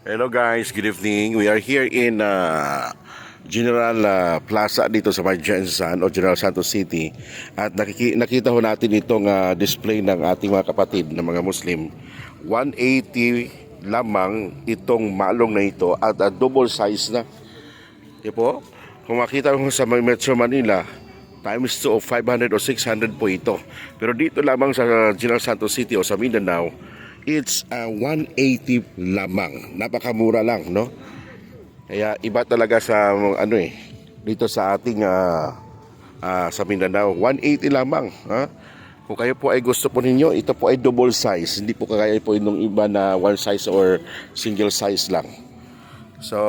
Hello guys, good evening. We are here in General Plaza dito sa may Jensan o General Santos City. At nakita ho natin itong display ng ating mga kapatid na mga Muslim. 180 lamang itong malong na ito at double size na. Di po? Kung makita mo sa Metro Manila, times 2 of 500 o 600 po ito. Pero dito lamang sa General Santos City o sa Mindanao, it's 180 lamang. Napakamura lang, no? Kaya iba talaga sa dito sa ating sa Mindanao, 180 lamang, ha? Kung kayo po ay gusto po ninyo, ito po ay double size. Hindi po kagaya po yung iba na one size or single size lang. So,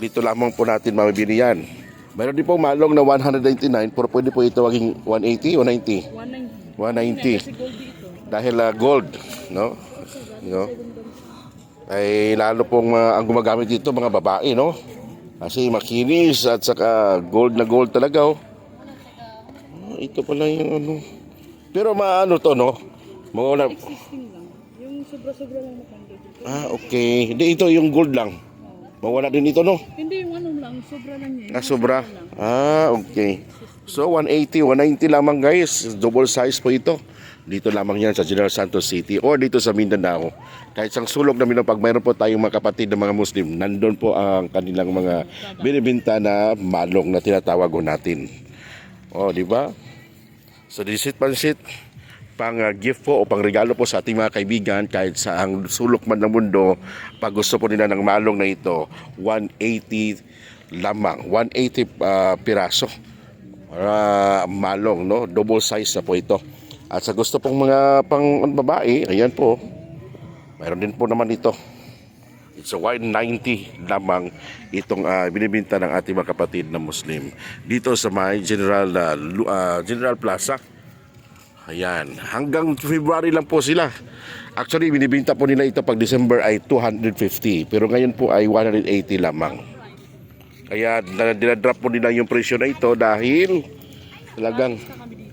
dito lamang po natin mabibili yan. Mayroon din po malong na 199, pero pwede po ito maging 180 o 90? 190. Dahil gold, no? Ay lalo pong ang gumagamit dito mga babae, no? Kasi makinis at saka gold na gold talaga, oh. Ito pala yung ano. Pero maano to, no? Mawala. Existing lang. Yung sobra-sobra lang na Okay. Hindi, ito yung gold lang. Mawala din ito, no? Hindi, yung ano lang, sobra lang niya. Sobra. Okay. So 180, 190 lamang guys. Double size po ito. Dito lamang yan sa General Santos City or dito sa Mindanao. Kahit sang sulok na Mindanao, pag mayroon po tayong mga kapatid na mga Muslim, nandun po ang kanilang mga binibinta na malong na tinatawag natin. Di ba? So this is pansit, pang gift po o pang regalo po sa ating mga kaibigan kahit sa ang sulok man ng mundo. Pag gusto po nila ng malong na ito, 180 lamang, 180 piraso malong, no? Double size na po ito. At sa gusto pong mga pang babae, ayan po, mayroon din po naman ito. It's a 190 lamang itong binibinta ng ating mga kapatid na Muslim dito sa may General Plaza. Ayan, hanggang February lang po sila. Actually, binibinta po nila ito pag December ay 250, pero ngayon po ay 180 lamang. Kaya dinadrop po nila yung presyo na ito dahil talagang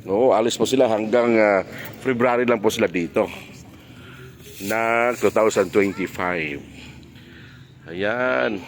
alis po sila hanggang February lang po sila dito na 2025. Ayan.